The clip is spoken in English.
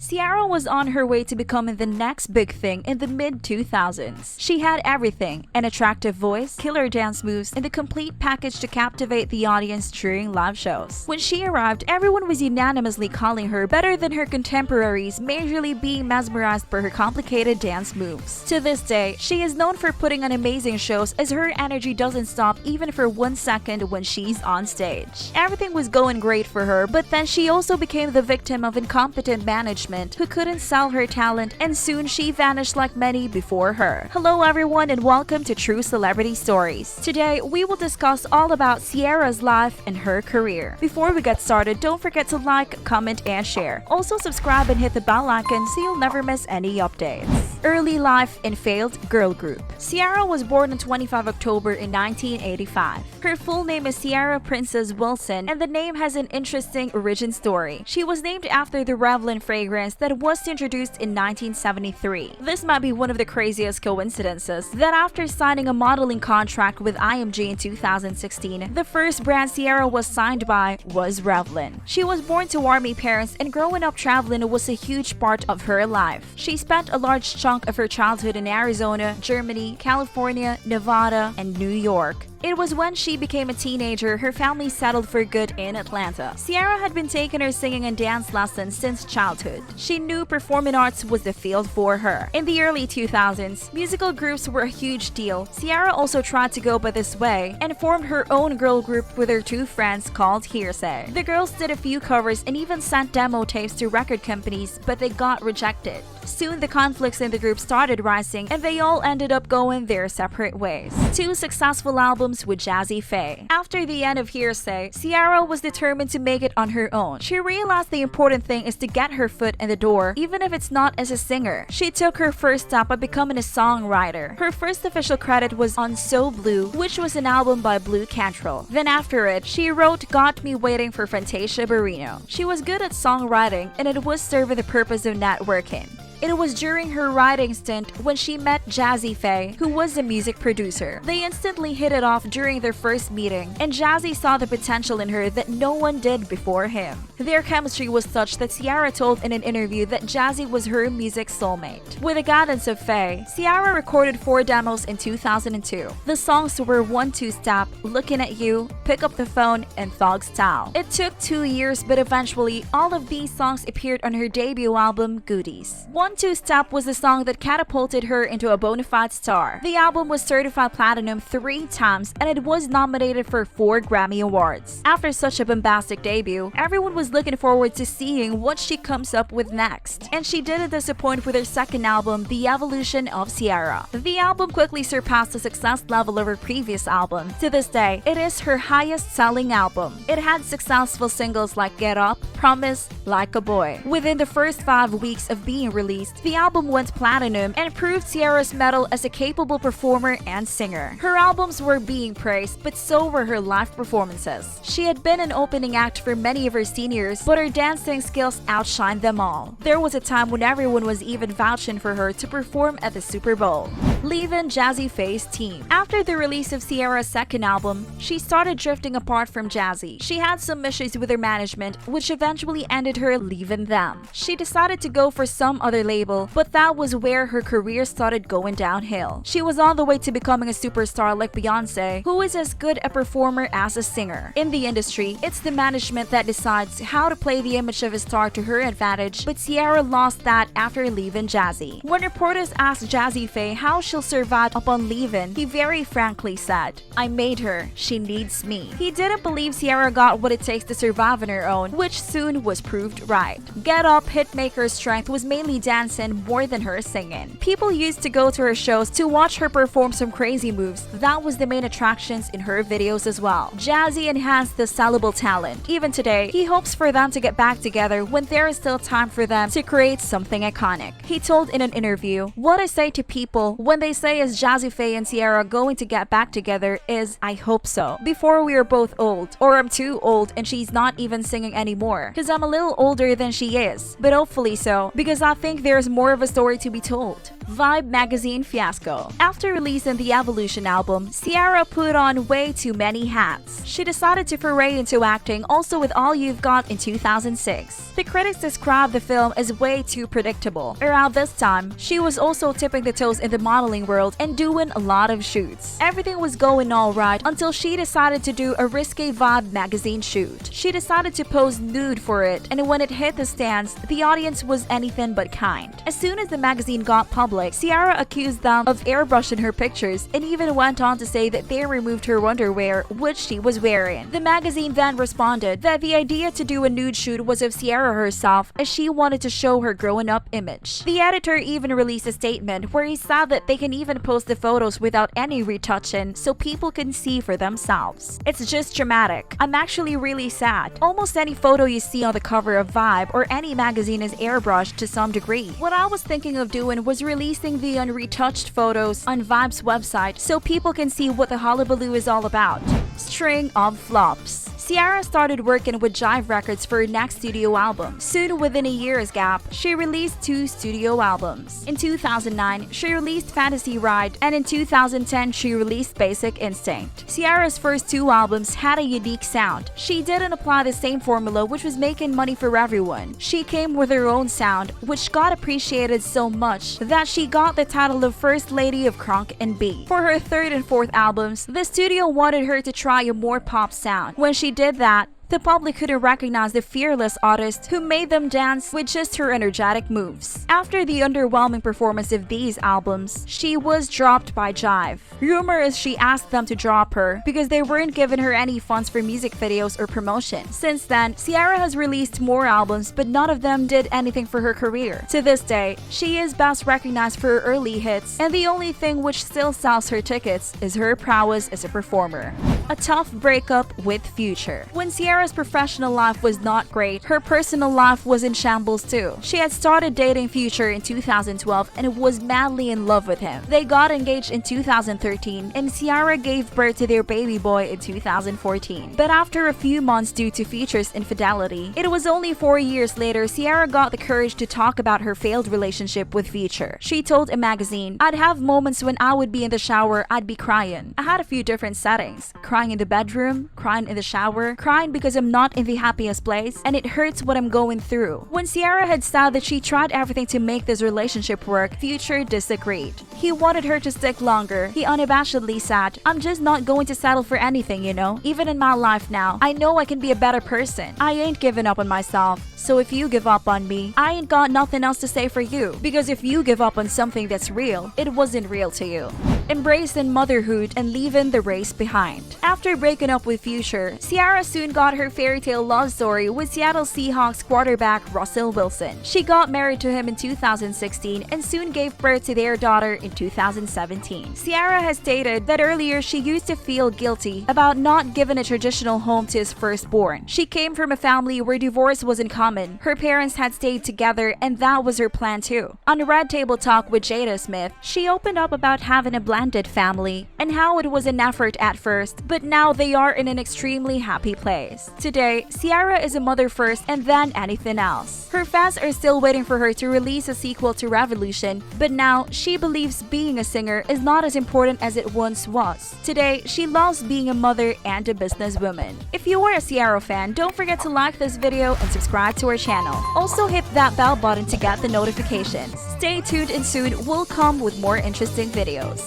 Ciara was on her way to becoming the next big thing in the mid-2000s. She had everything: an attractive voice, killer dance moves, and the complete package to captivate the audience during live shows. When she arrived, everyone was unanimously calling her better than her contemporaries, majorly being mesmerized by her complicated dance moves. To this day, she is known for putting on amazing shows as her energy doesn't stop even for 1 second when she's on stage. Everything was going great for her, but then she also became the victim of incompetent management who couldn't sell her talent, and soon she vanished like many before her. Hello everyone and welcome to True Celebrity Stories. Today, we will discuss all about Ciara's life and her career. Before we get started, don't forget to like, comment, and share. Also subscribe and hit the bell icon so you'll never miss any updates. Early life and failed girl group. Ciara was born on 25 October in 1985. Her full name is Ciara Princess Wilson, and the name has an interesting origin story. She was named after the Revlon fragrance that was introduced in 1973. This might be one of the craziest coincidences that after signing a modeling contract with IMG in 2016, the first brand Ciara was signed by was Revlon. She was born to army parents, and growing up traveling was a huge part of her life. She spent a large chunk of her childhood in Arizona, Germany, California, Nevada, and New York. It was when she became a teenager her family settled for good in Atlanta. Ciara had been taking her singing and dance lessons since childhood. She knew performing arts was the field for her. In the early 2000s, musical groups were a huge deal. Ciara also tried to go by this way and formed her own girl group with her two friends called Hearsay. The girls did a few covers and even sent demo tapes to record companies, but they got rejected. Soon the conflicts in the group started rising and they all ended up going their separate ways. Two successful albums with Jazze Pha. After the end of Hearsay, Ciara was determined to make it on her own. She realized the important thing is to get her foot in the door, even if it's not as a singer. She took her first step by becoming a songwriter. Her first official credit was on So Blue, which was an album by Blue Cantrell. Then after it, she wrote Got Me Waiting for Fantasia Barrino. She was good at songwriting, and it was serving the purpose of networking. It was during her writing stint when she met Jazze Pha, who was a music producer. They instantly hit it off during their first meeting, and Jazze saw the potential in her that no one did before him. Their chemistry was such that Ciara told in an interview that Jazze was her music soulmate. With the guidance of Pha, Ciara recorded 4 demos in 2002. The songs were 1-2 Step, Looking at You, Pick Up the Phone, and Thug Style. It took 2 years, but eventually all of these songs appeared on her debut album, Goodies. 1-2 Step was the song that catapulted her into a bona fide star. The album was certified platinum 3 times and it was nominated for 4 Grammy Awards. After such a bombastic debut, everyone was looking forward to seeing what she comes up with next. And she didn't disappoint with her second album, The Evolution of Ciara. The album quickly surpassed the success level of her previous album. To this day, it is her highest-selling album. It had successful singles like Get Up, Promise, Like a Boy. Within the first 5 weeks of being released, the album went platinum and proved Ciara's mettle as a capable performer and singer. Her albums were being praised, but so were her live performances. She had been an opening act for many of her seniors, but her dancing skills outshined them all. There was a time when everyone was even vouching for her to perform at the Super Bowl. Leaving Jazze Pha's team. After the release of Ciara's second album, she started drifting apart from Jazze. She had some issues with her management, which eventually ended her leaving them. She decided to go for some other label, but that was where her career started going downhill. She was on the way to becoming a superstar like Beyonce, who is as good a performer as a singer. In the industry, it's the management that decides how to play the image of a star to her advantage, but Ciara lost that after leaving Jazze. When reporters asked Jazze Pha how she'll survive upon leaving, he very frankly said, "I made her, she needs me." He didn't believe Ciara got what it takes to survive on her own, which soon was proved right. Get Up hitmaker's strength was mainly dancing more than her singing. People used to go to her shows to watch her perform some crazy moves. That was the main attractions in her videos as well. Jazze enhanced the sellable talent. Even today, he hopes for them to get back together when there is still time for them to create something iconic. He told in an interview, "What I say to people when they say is Jazze Pha and Ciara going to get back together is I hope so. Before we are both old, or I'm too old and she's not even singing anymore, cause I'm a little older than she is, but hopefully so, because I think there's more of a story to be told." Vibe magazine fiasco. After releasing the Evolution album, Ciara put on way too many hats. She decided to foray into acting also with All You've Got in 2006. The critics described the film as way too predictable. Around this time, she was also tipping the toes in the modeling world and doing a lot of shoots. Everything was going all right until she decided to do a risque Vibe magazine shoot. She decided to pose nude for it, and when it hit the stands, the audience was anything but kind. As soon as the magazine got public, Ciara accused them of airbrushing her pictures and even went on to say that they removed her underwear, which she was wearing. The magazine then responded that the idea to do a nude shoot was of Ciara herself, as she wanted to show her growing-up image. The editor even released a statement where he said that they can even post the photos without any retouching so people can see for themselves. It's just dramatic. I'm actually really sad. Almost any photo you see on the cover of Vibe or any magazine is airbrushed to some degree. What I was thinking of doing was releasing the unretouched photos on Vibe's website so people can see what the hullabaloo is all about. String of flops. Ciara started working with Jive Records for her next studio album. Soon, within a year's gap, she released 2 studio albums. In 2009, she released Fantasy Ride, and in 2010, she released Basic Instinct. Ciara's first 2 albums had a unique sound. She didn't apply the same formula which was making money for everyone. She came with her own sound, which got appreciated so much that she got the title of First Lady of Crunk and B. For her 3rd and 4th albums, the studio wanted her to try a more pop sound. When she did that, the public couldn't recognize the fearless artist who made them dance with just her energetic moves. After the underwhelming performance of these albums, she was dropped by Jive. Rumor is she asked them to drop her because they weren't giving her any funds for music videos or promotion. Since then, Ciara has released more albums, but none of them did anything for her career. To this day, she is best recognized for her early hits, and the only thing which still sells her tickets is her prowess as a performer. A tough breakup with Future. When Ciara's professional life was not great, her personal life was in shambles too. She had started dating Future in 2012 and was madly in love with him. They got engaged in 2013 and Ciara gave birth to their baby boy in 2014. But after a few months due to Future's infidelity, it was only 4 years later Ciara got the courage to talk about her failed relationship with Future. She told a magazine, "I'd have moments when I would be in the shower, I'd be crying. I had a few different settings. Crying in the bedroom, crying in the shower, crying because I'm not in the happiest place, and it hurts what I'm going through." When Ciara had said that she tried everything to make this relationship work, Future disagreed. He wanted her to stick longer. He unabashedly said, "I'm just not going to settle for anything, you know? Even in my life now, I know I can be a better person. I ain't giving up on myself. So if you give up on me, I ain't got nothing else to say for you. Because if you give up on something that's real, it wasn't real to you." Embracing motherhood and leaving the race behind. After breaking up with Future, Ciara soon got her fairy tale love story with Seattle Seahawks quarterback Russell Wilson. She got married to him in 2016 and soon gave birth to their daughter in 2017. Ciara has stated that earlier she used to feel guilty about not giving a traditional home to his firstborn. She came from a family where divorce wasn't common. Her parents had stayed together and that was her plan too. On Red Table Talk with Jada Smith, she opened up about having a blended family and how it was an effort at first, but now they are in an extremely happy place. Today, Ciara is a mother first and then anything else. Her fans are still waiting for her to release a sequel to Revolution, but now she believes being a singer is not as important as it once was. Today, she loves being a mother and a businesswoman. If you are a Ciara fan, don't forget to like this video and subscribe to our channel. Also hit that bell button to get the notifications. Stay tuned and soon we'll come with more interesting videos.